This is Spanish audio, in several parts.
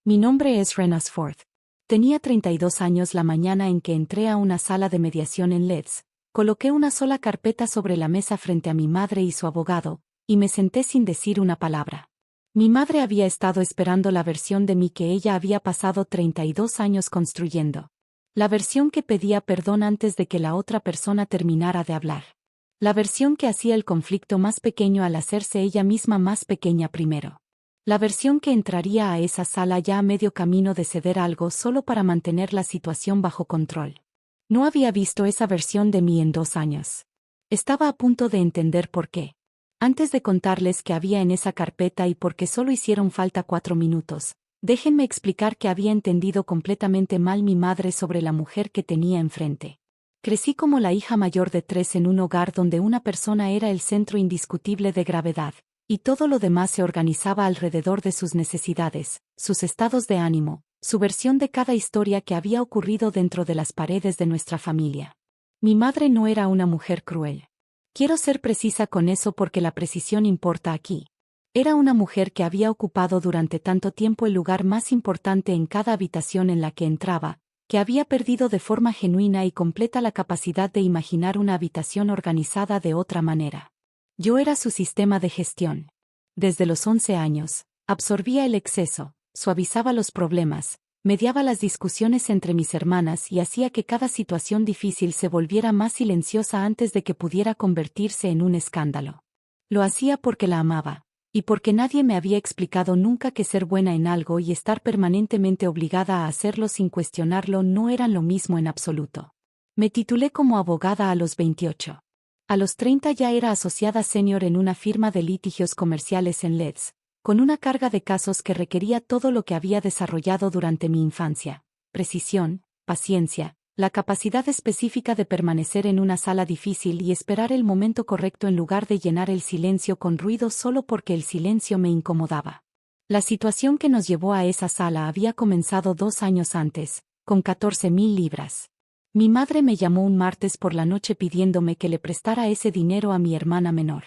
Mi nombre es Renas Ford. Tenía 32 años la mañana en que entré a una sala de mediación en Leeds, coloqué una sola carpeta sobre la mesa frente a mi madre y su abogado, y me senté sin decir una palabra. Mi madre había estado esperando la versión de mí que ella había pasado 32 años construyendo. La versión que pedía perdón antes de que la otra persona terminara de hablar. La versión que hacía el conflicto más pequeño al hacerse ella misma más pequeña primero. La versión que entraría a esa sala ya a medio camino de ceder algo solo para mantener la situación bajo control. No había visto esa versión de mí en 2 años. Estaba a punto de entender por qué. Antes de contarles qué había en esa carpeta y por qué solo hicieron falta 4 minutos, déjenme explicar que había entendido completamente mal mi madre sobre la mujer que tenía enfrente. Crecí como la hija mayor de 3 en un hogar donde una persona era el centro indiscutible de gravedad, y todo lo demás se organizaba alrededor de sus necesidades, sus estados de ánimo, su versión de cada historia que había ocurrido dentro de las paredes de nuestra familia. Mi madre no era una mujer cruel. Quiero ser precisa con eso porque la precisión importa aquí. Era una mujer que había ocupado durante tanto tiempo el lugar más importante en cada habitación en la que entraba, que había perdido de forma genuina y completa la capacidad de imaginar una habitación organizada de otra manera. Yo era su sistema de gestión. Desde los 11 años, absorbía el exceso, suavizaba los problemas, mediaba las discusiones entre mis hermanas y hacía que cada situación difícil se volviera más silenciosa antes de que pudiera convertirse en un escándalo. Lo hacía porque la amaba, y porque nadie me había explicado nunca que ser buena en algo y estar permanentemente obligada a hacerlo sin cuestionarlo no eran lo mismo en absoluto. Me titulé como abogada a los 28. A los 30 ya era asociada senior en una firma de litigios comerciales en Leeds, con una carga de casos que requería todo lo que había desarrollado durante mi infancia: precisión, paciencia, la capacidad específica de permanecer en una sala difícil y esperar el momento correcto en lugar de llenar el silencio con ruido solo porque el silencio me incomodaba. La situación que nos llevó a esa sala había comenzado 2 años antes, con 14.000 libras. Mi madre me llamó un martes por la noche pidiéndome que le prestara ese dinero a mi hermana menor.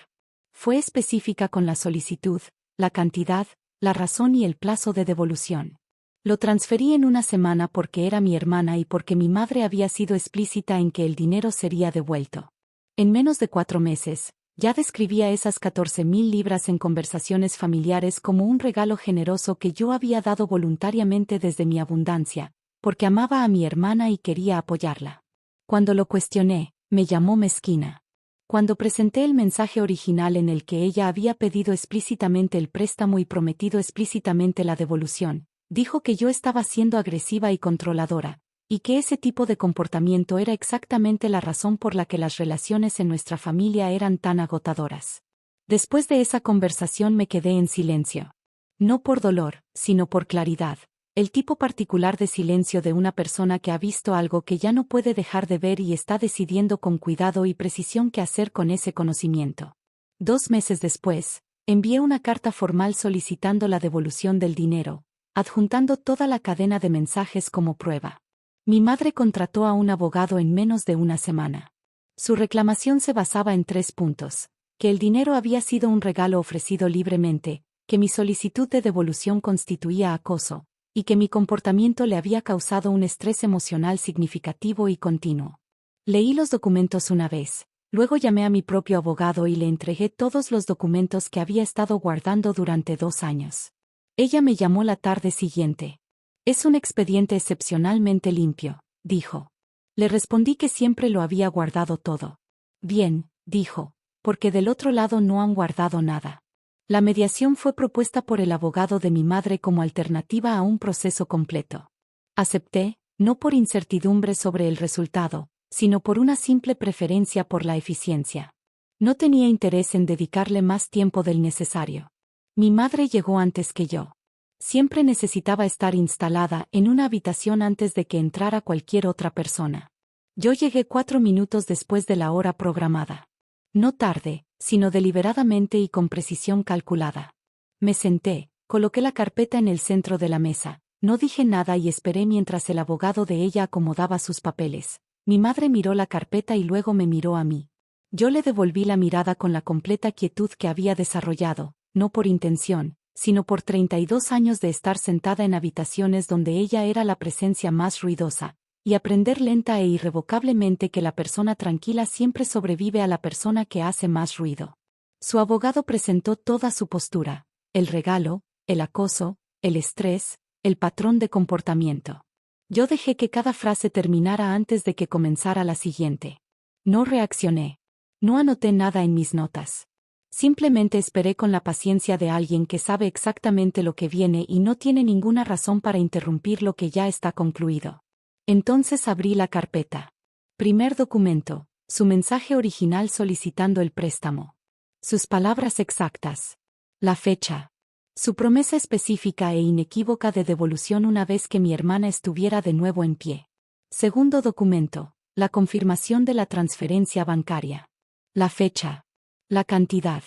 Fue específica con la solicitud, la cantidad, la razón y el plazo de devolución. Lo transferí en una semana porque era mi hermana y porque mi madre había sido explícita en que el dinero sería devuelto. En menos de 4 meses, ya describía esas 14.000 libras en conversaciones familiares como un regalo generoso que yo había dado voluntariamente desde mi abundancia, porque amaba a mi hermana y quería apoyarla. Cuando lo cuestioné, me llamó mezquina. Cuando presenté el mensaje original en el que ella había pedido explícitamente el préstamo y prometido explícitamente la devolución, dijo que yo estaba siendo agresiva y controladora, y que ese tipo de comportamiento era exactamente la razón por la que las relaciones en nuestra familia eran tan agotadoras. Después de esa conversación me quedé en silencio. No por dolor, sino por claridad. El tipo particular de silencio de una persona que ha visto algo que ya no puede dejar de ver y está decidiendo con cuidado y precisión qué hacer con ese conocimiento. 2 meses después, envié una carta formal solicitando la devolución del dinero, adjuntando toda la cadena de mensajes como prueba. Mi madre contrató a un abogado en menos de una semana. Su reclamación se basaba en 3 puntos: que el dinero había sido un regalo ofrecido libremente, que mi solicitud de devolución constituía acoso, y que mi comportamiento le había causado un estrés emocional significativo y continuo. Leí los documentos una vez, luego llamé a mi propio abogado y le entregué todos los documentos que había estado guardando durante 2 años. Ella me llamó la tarde siguiente. «Es un expediente excepcionalmente limpio», dijo. Le respondí que siempre lo había guardado todo. «Bien», dijo, «porque del otro lado no han guardado nada». La mediación fue propuesta por el abogado de mi madre como alternativa a un proceso completo. Acepté, no por incertidumbre sobre el resultado, sino por una simple preferencia por la eficiencia. No tenía interés en dedicarle más tiempo del necesario. Mi madre llegó antes que yo. Siempre necesitaba estar instalada en una habitación antes de que entrara cualquier otra persona. Yo llegué 4 minutos después de la hora programada. No tarde, sino deliberadamente y con precisión calculada. Me senté, coloqué la carpeta en el centro de la mesa, no dije nada y esperé mientras el abogado de ella acomodaba sus papeles. Mi madre miró la carpeta y luego me miró a mí. Yo le devolví la mirada con la completa quietud que había desarrollado, no por intención, sino por 32 años de estar sentada en habitaciones donde ella era la presencia más ruidosa, y aprender lenta e irrevocablemente que la persona tranquila siempre sobrevive a la persona que hace más ruido. Su abogado presentó toda su postura: el regalo, el acoso, el estrés, el patrón de comportamiento. Yo dejé que cada frase terminara antes de que comenzara la siguiente. No reaccioné. No anoté nada en mis notas. Simplemente esperé con la paciencia de alguien que sabe exactamente lo que viene y no tiene ninguna razón para interrumpir lo que ya está concluido. Entonces abrí la carpeta. Primer documento, su mensaje original solicitando el préstamo. Sus palabras exactas. La fecha. Su promesa específica e inequívoca de devolución una vez que mi hermana estuviera de nuevo en pie. Segundo documento, la confirmación de la transferencia bancaria. La fecha. La cantidad.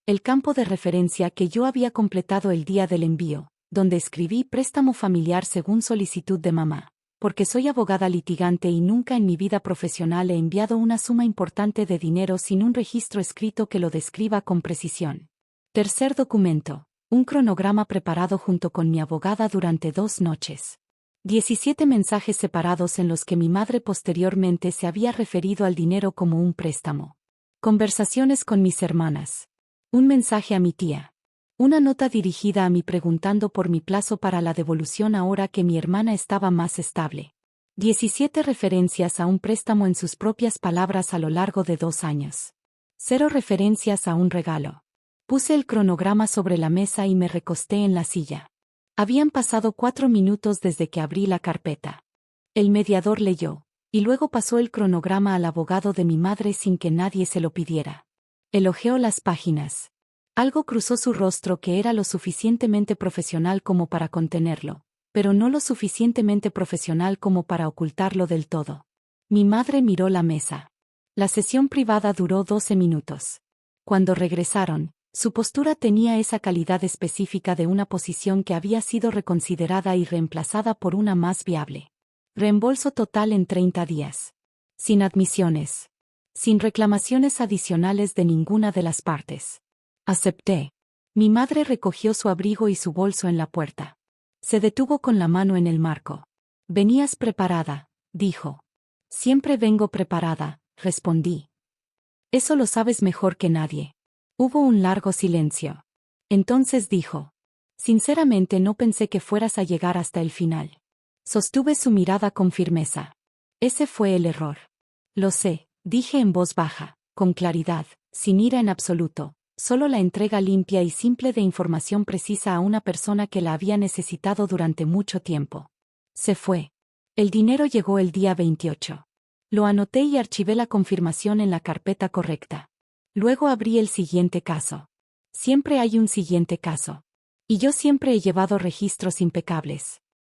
El campo de referencia que yo había completado el día del envío, donde escribí préstamo familiar según solicitud de mamá, porque soy abogada litigante y nunca en mi vida profesional he enviado una suma importante de dinero sin un registro escrito que lo describa con precisión. Tercer documento. Un cronograma preparado junto con mi abogada durante 2 noches. 17 mensajes separados en los que mi madre posteriormente se había referido al dinero como un préstamo. Conversaciones con mis hermanas. Un mensaje a mi tía. Una nota dirigida a mí preguntando por mi plazo para la devolución ahora que mi hermana estaba más estable. 17 referencias a un préstamo en sus propias palabras a lo largo de 2 años. 0 referencias a un regalo. Puse el cronograma sobre la mesa y me recosté en la silla. Habían pasado 4 minutos desde que abrí la carpeta. El mediador leyó, y luego pasó el cronograma al abogado de mi madre sin que nadie se lo pidiera. Elogió las páginas. Algo cruzó su rostro que era lo suficientemente profesional como para contenerlo, pero no lo suficientemente profesional como para ocultarlo del todo. Mi madre miró la mesa. La sesión privada duró 12 minutos. Cuando regresaron, su postura tenía esa calidad específica de una posición que había sido reconsiderada y reemplazada por una más viable. Reembolso total en 30 días. Sin admisiones. Sin reclamaciones adicionales de ninguna de las partes. Acepté. Mi madre recogió su abrigo y su bolso en la puerta. Se detuvo con la mano en el marco. «Venías preparada», dijo. «Siempre vengo preparada», respondí. «Eso lo sabes mejor que nadie». Hubo un largo silencio. Entonces dijo: «Sinceramente no pensé que fueras a llegar hasta el final». Sostuve su mirada con firmeza. Ese fue el error. «Lo sé», dije en voz baja, con claridad, sin ira en absoluto, solo la entrega limpia y simple de información precisa a una persona que la había necesitado durante mucho tiempo. Se fue. El dinero llegó el día 28. Lo anoté y archivé la confirmación en la carpeta correcta. Luego abrí el siguiente caso. Siempre hay un siguiente caso. Y yo siempre he llevado registros impecables.